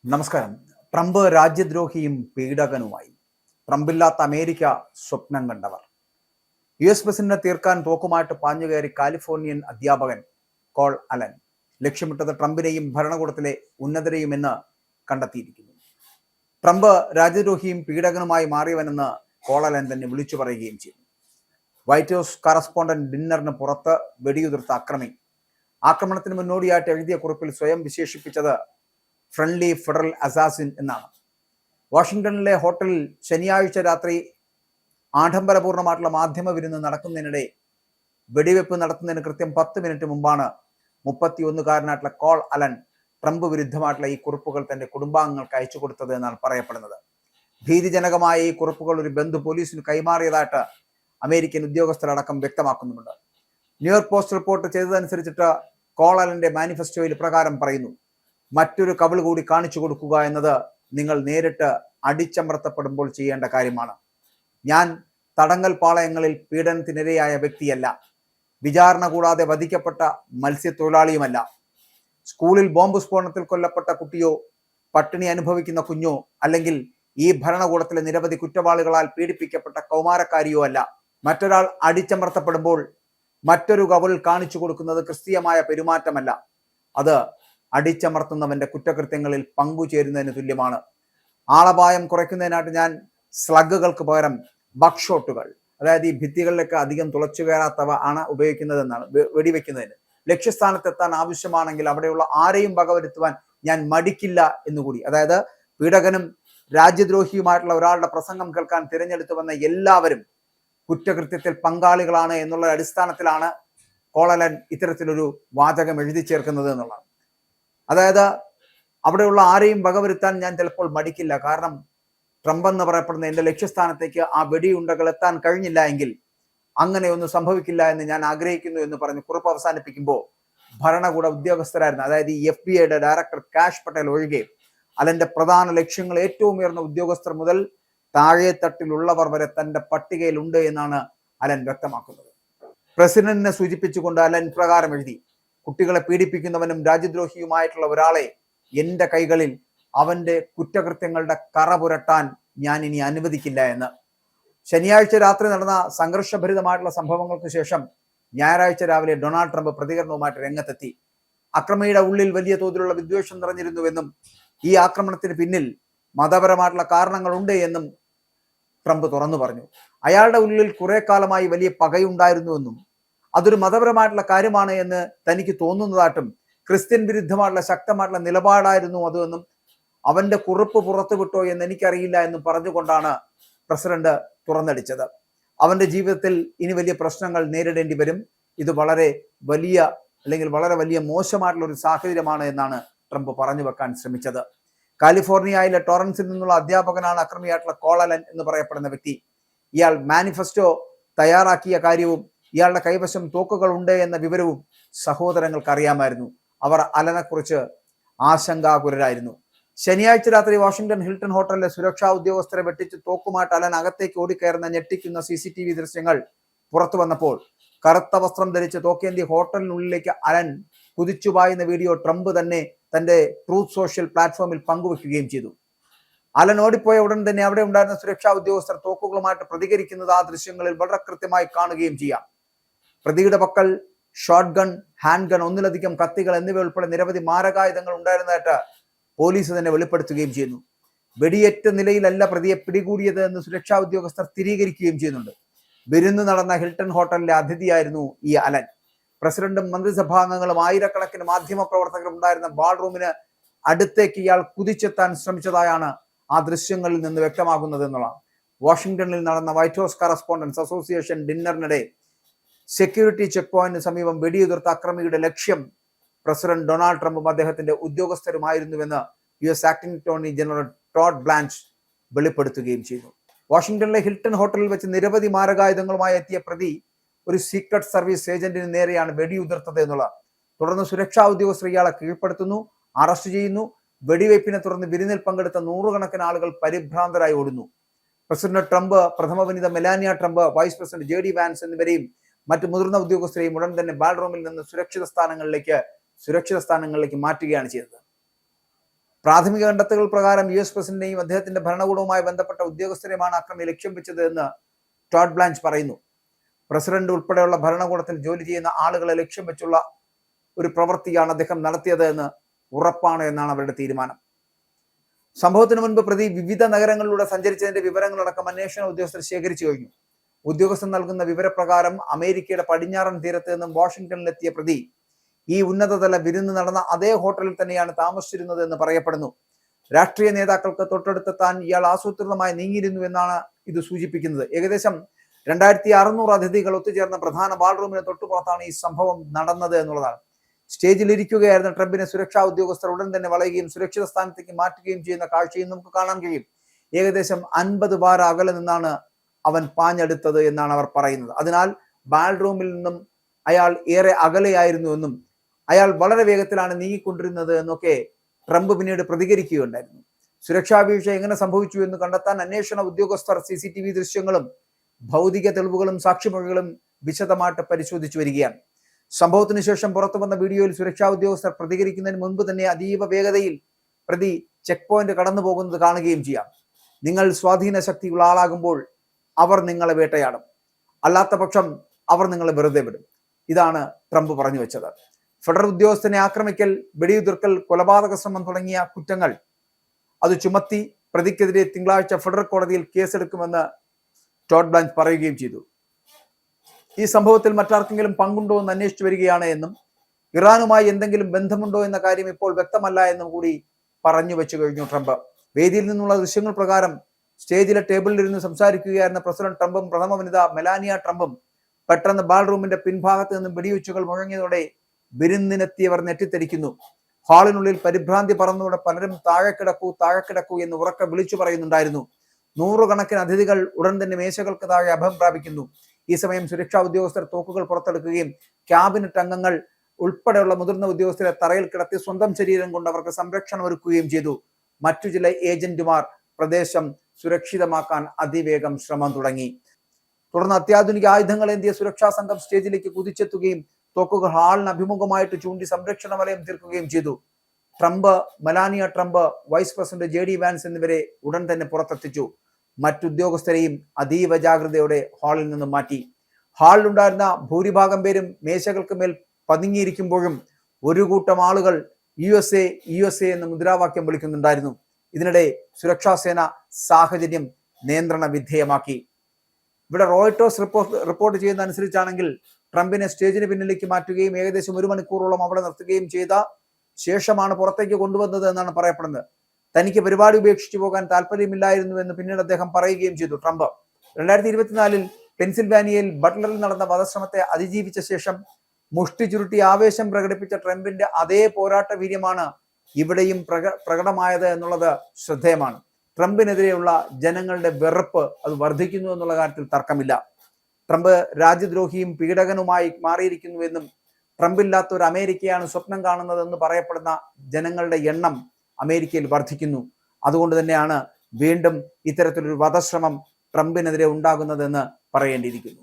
നമസ്കാരം. Trump രാജ്യദ്രോഹിയും പീഡകനുമായി. ട്രംപില്ലാത്ത America സ്വപ്നം കണ്ടവർ. US പ്രസിഡന്റിനെ തീർക്കാൻ തോക്കുമായിട്ട് പാഞ്ഞുകയറി കാലിഫോർണിയൻ അധ്യാപകൻ കോൾ അലൻ. ലക്ഷ്യമിട്ടത് ട്രംപിനെയും ഭരണകൂടത്തിലെ ഉന്നതരെയും എന്ന് കണ്ടെത്തിയിരിക്കുന്നു. ട്രംപ് രാജ്യദ്രോഹിയും പീഡകനുമായി മാറിയവനെന്ന് കോൾ അലൻ തന്നെ വിളിച്ചു പറയുകയും ചെയ്തു. വൈറ്റ് ഹൗസ് കറസ്പോണ്ടന്റ് ഡിന്നറിന് പുറത്ത് വെടിയുതിർത്ത ആക്രമണത്തിന് മുന്നോടിയായിട്ട് എഴുതിയ കുറിപ്പിൽ സ്വയം വിശേഷിപ്പിച്ചത് ഫ്രണ്ട്ലി ഫെഡറൽ അസാസിൻ എന്നാണ്. വാഷിംഗ്ടണിലെ ഹോട്ടലിൽ ശനിയാഴ്ച രാത്രി ആഡംബരപൂർണ്ണമായിട്ടുള്ള മാധ്യമ വിരുന്ന് നടക്കുന്നതിനിടെ വെടിവെപ്പ് നടത്തുന്നതിന് കൃത്യം 10 മിനിറ്റ് മുമ്പാണ് 31കാരനായിട്ടുള്ള കോൾ അലൻ ട്രംപ് വിരുദ്ധമായിട്ടുള്ള ഈ കുറിപ്പുകൾ തന്റെ കുടുംബാംഗങ്ങൾക്ക് അയച്ചു കൊടുത്തത് എന്നാണ് പറയപ്പെടുന്നത്. ഭീതിജനകമായ ഈ കുറിപ്പുകൾ ഒരു ബന്ധു പോലീസിന് കൈമാറിയതായിട്ട് അമേരിക്കൻ ഉദ്യോഗസ്ഥരടക്കം വ്യക്തമാക്കുന്നുണ്ട്. ന്യൂയോർക്ക് പോസ്റ്റ് റിപ്പോർട്ട് ചെയ്തതനുസരിച്ചിട്ട് കോൾ അലന്റെ മാനിഫെസ്റ്റോയിൽ ഇപ്രകാരം പറയുന്നു: മറ്റൊരു കവിൾ കൂടി കാണിച്ചു കൊടുക്കുക എന്നത് നിങ്ങൾ നേരിട്ട് അടിച്ചമർത്തപ്പെടുമ്പോൾ ചെയ്യേണ്ട കാര്യമാണ്. ഞാൻ തടങ്കൽ പാളയങ്ങളിൽ പീഡനത്തിനിരയായ വ്യക്തിയല്ല. വിചാരണ കൂടാതെ വധിക്കപ്പെട്ട മത്സ്യത്തൊഴിലാളിയുമല്ല. സ്കൂളിൽ ബോംബ് സ്ഫോടനത്തിൽ കൊല്ലപ്പെട്ട കുട്ടിയോ പട്ടിണി അനുഭവിക്കുന്ന കുഞ്ഞോ അല്ലെങ്കിൽ ഈ ഭരണകൂടത്തിലെ നിരവധി കുറ്റവാളികളാൽ പീഡിപ്പിക്കപ്പെട്ട കൗമാരക്കാരിയോ അല്ല. മറ്റൊരാൾ അടിച്ചമർത്തപ്പെടുമ്പോൾ മറ്റൊരു കവിൾ കാണിച്ചു കൊടുക്കുന്നത് ക്രിസ്തീയമായ പെരുമാറ്റമല്ല. അത് അടിച്ചമർത്തുന്നവന്റെ കുറ്റകൃത്യങ്ങളിൽ പങ്കുചേരുന്നതിന് തുല്യമാണ്. ആളപായം കുറയ്ക്കുന്നതിനായിട്ട് ഞാൻ സ്ലഗുകൾക്ക് പകരം ബക്ക്ഷോട്ടുകൾ, അതായത് ഈ ഭിത്തികളിലൊക്കെ അധികം തുളച്ചു കയറാത്തവ ആണ് ഉപയോഗിക്കുന്നതെന്നാണ്. വെടിവെക്കുന്നതിന് ലക്ഷ്യസ്ഥാനത്തെത്താൻ ആവശ്യമാണെങ്കിൽ അവിടെയുള്ള ആരെയും വകവരുത്തുവാൻ ഞാൻ മടിക്കില്ല എന്നുകൂടി, അതായത് പീഡകനും രാജ്യദ്രോഹിയുമായിട്ടുള്ള ഒരാളുടെ പ്രസംഗം കേൾക്കാൻ തിരഞ്ഞെടുത്തു വന്ന എല്ലാവരും കുറ്റകൃത്യത്തിൽ പങ്കാളികളാണ് എന്നുള്ള അടിസ്ഥാനത്തിലാണ് കോൾ അലൻ ഇത്തരത്തിലൊരു വാചകം എഴുതി ചേർക്കുന്നത് എന്നുള്ളതാണ്. അതായത് അവിടെയുള്ള ആരെയും വകവരുത്താൻ ഞാൻ ചിലപ്പോൾ മടിക്കില്ല. കാരണം ട്രംപ് എന്ന് പറയപ്പെടുന്ന എൻ്റെ ലക്ഷ്യസ്ഥാനത്തേക്ക് ആ വെടിയുണ്ടകൾ എത്താൻ കഴിഞ്ഞില്ല എങ്കിൽ അങ്ങനെയൊന്നും സംഭവിക്കില്ല എന്ന് ഞാൻ ആഗ്രഹിക്കുന്നു എന്ന് പറഞ്ഞ് കുറിപ്പ് അവസാനിപ്പിക്കുമ്പോൾ ഭരണകൂട ഉദ്യോഗസ്ഥരായിരുന്നു, അതായത് ഈ FBI ഡയറക്ടർ കാഷ് പട്ടേൽ ഒഴികെ അലന്റെ പ്രധാന ലക്ഷ്യങ്ങൾ ഏറ്റവും ഉയർന്ന ഉദ്യോഗസ്ഥർ മുതൽ താഴെ തട്ടിലുള്ളവർ വരെ തന്റെ പട്ടികയിലുണ്ട് എന്നാണ് അലൻ വ്യക്തമാക്കുന്നത്. പ്രസിഡന്റിനെ സൂചിപ്പിച്ചുകൊണ്ട് അലൻ പ്രകാരം എഴുതി: കുട്ടികളെ പീഡിപ്പിക്കുന്നവനും രാജ്യദ്രോഹിയുമായിട്ടുള്ള ഒരാളെ എൻ്റെ കൈകളിൽ അവന്റെ കുറ്റകൃത്യങ്ങളുടെ കറ പുരട്ടാൻ ഞാൻ ഇനി അനുവദിക്കില്ല എന്ന്. ശനിയാഴ്ച രാത്രി നടന്ന സംഘർഷഭരിതമായിട്ടുള്ള സംഭവങ്ങൾക്ക് ശേഷം ഞായറാഴ്ച രാവിലെ ഡൊണാൾഡ് ട്രംപ് പ്രതികരണവുമായിട്ട് രംഗത്തെത്തി. അക്രമിയുടെ ഉള്ളിൽ വലിയ തോതിലുള്ള വിദ്വേഷം നിറഞ്ഞിരുന്നുവെന്നും ഈ ആക്രമണത്തിന് പിന്നിൽ മതപരമായിട്ടുള്ള കാരണങ്ങളുണ്ട് എന്നും ട്രംപ് തുറന്നു പറഞ്ഞു. അയാളുടെ ഉള്ളിൽ കുറെ കാലമായി വലിയ പകയുണ്ടായിരുന്നുവെന്നും അതൊരു മതപരമായിട്ടുള്ള കാര്യമാണ് എന്ന് തനിക്ക് തോന്നുന്നതായിട്ടും ക്രിസ്ത്യൻ വിരുദ്ധമായിട്ടുള്ള ശക്തമായിട്ടുള്ള നിലപാടായിരുന്നു അതെന്നും അവന്റെ കുറിപ്പ് പുറത്തുവിട്ടോ എന്ന് എനിക്കറിയില്ല എന്നും പറഞ്ഞുകൊണ്ടാണ് പ്രസിഡന്റ് തുറന്നടിച്ചത്. അവന്റെ ജീവിതത്തിൽ ഇനി വലിയ പ്രശ്നങ്ങൾ നേരിടേണ്ടി വരും. ഇത് വളരെ വലിയ മോശമായിട്ടുള്ള ഒരു സാഹചര്യമാണ് എന്നാണ് ട്രംപ് പറഞ്ഞു വെക്കാൻ ശ്രമിച്ചത്. കാലിഫോർണിയയിലെ ടോറൻസിൽ നിന്നുള്ള അധ്യാപകനാണ് അക്രമിയായിട്ടുള്ള കോൾ അലൻ എന്ന് പറയപ്പെടുന്ന വ്യക്തി. ഇയാൾ മാനിഫെസ്റ്റോ തയ്യാറാക്കിയ കാര്യവും ഇയാളുടെ കൈവശം തോക്കുകൾ ഉണ്ട് എന്ന വിവരവും സഹോദരങ്ങൾക്ക് അറിയാമായിരുന്നു. അവർ അലനെക്കുറിച്ച് ആശങ്കാകുലരായിരുന്നു. ശനിയാഴ്ച രാത്രി വാഷിംഗ്ടൺ ഹിൽട്ടൺ ഹോട്ടലിലെ സുരക്ഷാ ഉദ്യോഗസ്ഥരെ വെട്ടിച്ച് തോക്കുമായിട്ട് അലൻ അകത്തേക്ക് ഓടിക്കയറുന്ന ഞെട്ടിക്കുന്ന CCTV ദൃശ്യങ്ങൾ പുറത്തു വന്നപ്പോൾ കറുത്ത വസ്ത്രം ധരിച്ച് തോക്കേന്തി ഹോട്ടലിനുള്ളിലേക്ക് അലൻ കുതിച്ചുപായുന്ന വീഡിയോ ട്രംപ് തന്നെ തന്റെ ട്രൂത്ത് സോഷ്യൽ പ്ലാറ്റ്ഫോമിൽ പങ്കുവെക്കുകയും ചെയ്തു. അലൻ ഓടിപ്പോയ ഉടൻ തന്നെ അവിടെ ഉണ്ടായിരുന്ന സുരക്ഷാ ഉദ്യോഗസ്ഥർ തോക്കുകളുമായിട്ട് പ്രതികരിക്കുന്നത് ആ ദൃശ്യങ്ങളിൽ വളരെ കൃത്യമായി കാണുകയും ചെയ്യാം. പ്രതിയുടെ പക്കൽ ഷോട്ട് ഗൺ, ഹാൻഡ് ഗൺ, ഒന്നിലധികം കത്തികൾ എന്നിവ ഉൾപ്പെടെ നിരവധി മാരകായുധങ്ങൾ ഉണ്ടായിരുന്നതായിട്ട് പോലീസ് തന്നെ വെളിപ്പെടുത്തുകയും ചെയ്യുന്നു. വെടിയേറ്റ നിലയിലല്ല പ്രതിയെ പിടികൂടിയത് എന്ന് സുരക്ഷാ ഉദ്യോഗസ്ഥർ സ്ഥിരീകരിക്കുകയും ചെയ്യുന്നുണ്ട്. വിരുന്ന് നടന്ന ഹിൽട്ടൺ ഹോട്ടലിലെ അതിഥിയായിരുന്നു ഈ അലൻ. പ്രസിഡന്റും മന്ത്രിസഭാംഗങ്ങളും ആയിരക്കണക്കിന് മാധ്യമ പ്രവർത്തകരും ഉണ്ടായിരുന്ന ബാൾറൂമിന് അടുത്തേക്ക് ഇയാൾ കുതിച്ചെത്താൻ ശ്രമിച്ചതായാണ് ആ ദൃശ്യങ്ങളിൽ നിന്ന് വ്യക്തമാകുന്നത് എന്നുള്ളതാണ്. വാഷിംഗ്ടണിൽ നടന്ന വൈറ്റ് ഹൗസ് കറസ്പോണ്ടൻസ് അസോസിയേഷൻ ഡിന്നറിനിടെ സെക്യൂരിറ്റി ചെക്ക് പോയിന്റിന് സമീപം വെടിയുതിർത്ത അക്രമിയുടെ ലക്ഷ്യം പ്രസിഡന്റ് ഡൊണാൾഡ് ട്രംപും അദ്ദേഹത്തിന്റെ ഉദ്യോഗസ്ഥരുമായിരുന്നുവെന്ന് US acting attorney general Todd Blanche വെളിപ്പെടുത്തുകയും ചെയ്തു. വാഷിംഗ്ടണിലെ ഹിൽട്ടൺ ഹോട്ടലിൽ വെച്ച് നിരവധി മാരകായുധങ്ങളുമായി എത്തിയ പ്രതി ഒരു സീക്രട്ട് സർവീസ് ഏജന്റിന് നേരെയാണ് വെടിയുതിർത്തത് എന്നുള്ളത്. തുടർന്ന് സുരക്ഷാ ഉദ്യോഗസ്ഥർ ഇയാളെ കീഴ്പ്പെടുത്തുന്നു, അറസ്റ്റ് ചെയ്യുന്നു. വെടിവയ്പ്പിനെ തുടർന്ന് വിരുന്നിൽ പങ്കെടുത്ത നൂറുകണക്കിന് ആളുകൾ പരിഭ്രാന്തരായി ഓടുന്നു. പ്രസിഡന്റ് ട്രംപ്, പ്രഥമ വനിത Melania Trump, vice president JD Vance എന്നിവരെയും മറ്റു മുതിർന്ന ഉദ്യോഗസ്ഥരെയും ഉടൻ തന്നെ ബാൽറൂമിൽ നിന്ന് സുരക്ഷിത സ്ഥാനങ്ങളിലേക്ക് മാറ്റുകയാണ് ചെയ്തത്. പ്രാഥമിക കണ്ടെത്തലുകൾ പ്രകാരം US പ്രസിഡന്റിനെയും അദ്ദേഹത്തിന്റെ ഭരണകൂടവുമായി ബന്ധപ്പെട്ട ഉദ്യോഗസ്ഥരെയുമാണ് അക്രമി ലക്ഷ്യം വെച്ചത് എന്ന് ടോഡ് ബ്ലാഞ്ച് പറയുന്നു. പ്രസിഡന്റ് ഉൾപ്പെടെയുള്ള ഭരണകൂടത്തിൽ ജോലി ചെയ്യുന്ന ആളുകളെ ലക്ഷ്യം വെച്ചുള്ള ഒരു പ്രവൃത്തിയാണ് അദ്ദേഹം നടത്തിയത് എന്ന് ഉറപ്പാണ് എന്നാണ് അവരുടെ തീരുമാനം. സംഭവത്തിന് മുൻപ് പ്രതി വിവിധ നഗരങ്ങളിലൂടെ സഞ്ചരിച്ചതിന്റെ വിവരങ്ങളടക്കം അന്വേഷണ ഉദ്യോഗസ്ഥർ ശേഖരിച്ചു കഴിഞ്ഞു. ഉദ്യോഗസ്ഥർ നൽകുന്ന വിവരപ്രകാരം അമേരിക്കയുടെ പടിഞ്ഞാറൻ തീരത്ത് നിന്നും വാഷിംഗ്ടണിലെത്തിയ പ്രതി ഈ ഉന്നതതല വിരുന്ന് നടന്ന അതേ ഹോട്ടലിൽ തന്നെയാണ് താമസിച്ചിരുന്നത് എന്ന് പറയപ്പെടുന്നു. രാഷ്ട്രീയ നേതാക്കൾക്ക് തൊട്ടടുത്തെത്താൻ ഇയാൾ ആസൂത്രിതമായി നീങ്ങിയിരുന്നു എന്നാണ് ഇത് സൂചിപ്പിക്കുന്നത്. ഏകദേശം 2600 അതിഥികൾ ഒത്തുചേർന്ന പ്രധാന ബാൾറൂമിന് തൊട്ടുപുറത്താണ് ഈ സംഭവം നടന്നത് എന്നുള്ളതാണ്. സ്റ്റേജിൽ ഇരിക്കുകയായിരുന്ന ട്രംപിനെ സുരക്ഷാ ഉദ്യോഗസ്ഥർ ഉടൻ തന്നെ വളയുകയും സുരക്ഷിത സ്ഥാനത്തേക്ക് മാറ്റുകയും ചെയ്യുന്ന കാഴ്ചയും നമുക്ക് കാണാൻ കഴിയും. ഏകദേശം 50 ബാർ അകലെ നിന്നാണ് അവൻ പാഞ്ഞെടുത്തത് എന്നാണ് അവർ പറയുന്നത്. അതിനാൽ ബാൾറൂമിൽ നിന്നും അയാൾ ഏറെ അകലെയായിരുന്നു എന്നും അയാൾ വളരെ വേഗത്തിലാണ് നീങ്ങിക്കൊണ്ടിരുന്നത് എന്നൊക്കെ ട്രംപ് പിന്നീട് പ്രതികരിക്കുകയുണ്ടായിരുന്നു. സുരക്ഷാ വീഴ്ച എങ്ങനെ സംഭവിച്ചു എന്ന് കണ്ടെത്താൻ അന്വേഷണ ഉദ്യോഗസ്ഥർ CCTV ദൃശ്യങ്ങളും ഭൗതിക തെളിവുകളും സാക്ഷിമൊഴികളും വിശദമായിട്ട് പരിശോധിച്ചു വരികയാണ്. സംഭവത്തിന് ശേഷം പുറത്തു വന്ന വീഡിയോയിൽ സുരക്ഷാ ഉദ്യോഗസ്ഥർ പ്രതികരിക്കുന്നതിന് മുൻപ് തന്നെ അതീവ വേഗതയിൽ പ്രതി ചെക്ക് പോയിന്റ് കടന്നു പോകുന്നത് കാണുകയും ചെയ്യാം. നിങ്ങൾ സ്വാധീന ശക്തിയുള്ള ആളാകുമ്പോൾ അവർ നിങ്ങളെ വേട്ടയാടും, അല്ലാത്ത പക്ഷം അവർ നിങ്ങളെ വെറുതെ വിടും. ഇതാണ് ട്രംപ് പറഞ്ഞു വെച്ചത്. ഫെഡറൽ ഉദ്യോഗസ്ഥനെ ആക്രമിക്കൽ, വെടിയുതിർക്കൽ, കൊലപാതക ശ്രമം തുടങ്ങിയ കുറ്റങ്ങൾ അത് ചുമത്തി പ്രതിക്കെതിരെ തിങ്കളാഴ്ച ഫെഡറൽ കോടതിയിൽ കേസെടുക്കുമെന്ന് ടോഡ് ബ്ലാഞ്ച് പറയുകയും ചെയ്തു. ഈ സംഭവത്തിൽ മറ്റാർക്കെങ്കിലും പങ്കുണ്ടോ എന്ന് അന്വേഷിച്ചു വരികയാണ് എന്നും ഇറാനുമായി എന്തെങ്കിലും ബന്ധമുണ്ടോ എന്ന കാര്യം ഇപ്പോൾ വ്യക്തമല്ല എന്നും കൂടി പറഞ്ഞു വെച്ചു കഴിഞ്ഞു ട്രംപ്. വേദിയിൽ നിന്നുള്ള ദൃശ്യങ്ങൾ പ്രകാരം സ്റ്റേജിലെ ടേബിളിലിരുന്ന് സംസാരിക്കുകയായിരുന്ന പ്രസിഡന്റ് ട്രംപും പ്രഥമ വനിത മെലാനിയ ട്രംപും പെട്ടെന്ന് ബാൾറൂമിന്റെ പിൻഭാഗത്ത് നിന്നും വെടിവെച്ചുകൾ മുഴങ്ങിയതോടെ വിരുന്നിനെത്തിയവർ ഞെട്ടിത്തെരിക്കുന്നു. ഹാളിനുള്ളിൽ പരിഭ്രാന്തി പറന്നതോടെ പലരും താഴെ കിടക്കൂ എന്ന് ഉറക്കെ വിളിച്ചു പറയുന്നുണ്ടായിരുന്നു. നൂറുകണക്കിന് അതിഥികൾ ഉടൻ തന്നെ മേശകൾക്ക് താഴെ അഭയം പ്രാപിക്കുന്നു. ഈ സമയം സുരക്ഷാ ഉദ്യോഗസ്ഥർ തോക്കുകൾ പുറത്തെടുക്കുകയും ക്യാബിനറ്റ് അംഗങ്ങൾ ഉൾപ്പെടെയുള്ള മുതിർന്ന ഉദ്യോഗസ്ഥരെ തറയിൽ കിടത്തി സ്വന്തം ശരീരം കൊണ്ട് അവർക്ക് സംരക്ഷണം ഒരുക്കുകയും ചെയ്തു. മറ്റു ചില ഏജന്റുമാർ പ്രദേശം സുരക്ഷിതമാക്കാൻ അതിവേഗം ശ്രമം തുടങ്ങി. തുടർന്ന് അത്യാധുനിക ആയുധങ്ങൾ ഏന്തിയ സുരക്ഷാ സംഘം സ്റ്റേജിലേക്ക് കുതിച്ചെത്തുകയും തോക്കുകൾ ഹാളിന് അഭിമുഖമായിട്ട് ചൂണ്ടി സംരക്ഷണ വലയം തീർക്കുകയും ചെയ്തു. Melania Trump, vice president JD Vance എന്നിവരെ ഉടൻ തന്നെ പുറത്തെത്തിച്ചു. മറ്റുദ്യോഗസ്ഥരെയും അതീവ ജാഗ്രതയോടെ ഹാളിൽ നിന്നും മാറ്റി. ഹാളിലുണ്ടായിരുന്ന ഭൂരിഭാഗം പേരും മേശകൾക്ക് മേൽ പതുങ്ങിയിരിക്കുമ്പോഴും ഒരു കൂട്ടം ആളുകൾ USA എന്ന മുദ്രാവാക്യം വിളിക്കുന്നുണ്ടായിരുന്നു. ഇതിനിടെ സുരക്ഷാ സേന സാഹചര്യം നിയന്ത്രണ വിധേയമാക്കി. ഇവിടെ റോയിട്ടേഴ്സ് റിപ്പോർട്ട് ചെയ്യുന്ന അനുസരിച്ചാണെങ്കിൽ ട്രംപിനെ സ്റ്റേജിന് പിന്നിലേക്ക് മാറ്റുകയും ഏകദേശം 1 മണിക്കൂറോളം അവിടെ നിർത്തുകയും ചെയ്ത ശേഷമാണ് പുറത്തേക്ക് കൊണ്ടുവന്നത് എന്നാണ് പറയപ്പെടുന്നത്. തനിക്ക് പരിപാടി ഉപേക്ഷിച്ചു പോകാൻ താല്പര്യമില്ലായിരുന്നു എന്ന് പിന്നീട് അദ്ദേഹം പറയുകയും ചെയ്തു. ട്രംപ് 2024 പെൻസിൽവാനിയയിൽ ബട്ട്ലറിൽ നടന്ന വധശ്രമത്തെ അതിജീവിച്ച ശേഷം മുഷ്ടി ചുരുട്ടി ആവേശം പ്രകടിപ്പിച്ച ട്രംപിന്റെ അതേ പോരാട്ട വീര്യമാണ് ഇവിടെയും പ്രകടമായത് എന്നുള്ളത് ശ്രദ്ധേയമാണ്. ട്രംപിനെതിരെയുള്ള ജനങ്ങളുടെ വെറുപ്പ് അത് വർദ്ധിക്കുന്നു എന്നുള്ള കാര്യത്തിൽ തർക്കമില്ല. ട്രംപ് രാജ്യദ്രോഹിയും പീഡകനുമായി മാറിയിരിക്കുന്നുവെന്നും ട്രംപില്ലാത്ത ഒരു അമേരിക്കയാണ് സ്വപ്നം കാണുന്നതെന്ന് പറയപ്പെടുന്ന ജനങ്ങളുടെ എണ്ണം അമേരിക്കയിൽ വർദ്ധിക്കുന്നു. അതുകൊണ്ട് തന്നെയാണ് വീണ്ടും ഇത്തരത്തിലൊരു വധശ്രമം ട്രംപിനെതിരെ ഉണ്ടാകുന്നതെന്ന് പറയേണ്ടിയിരിക്കുന്നു.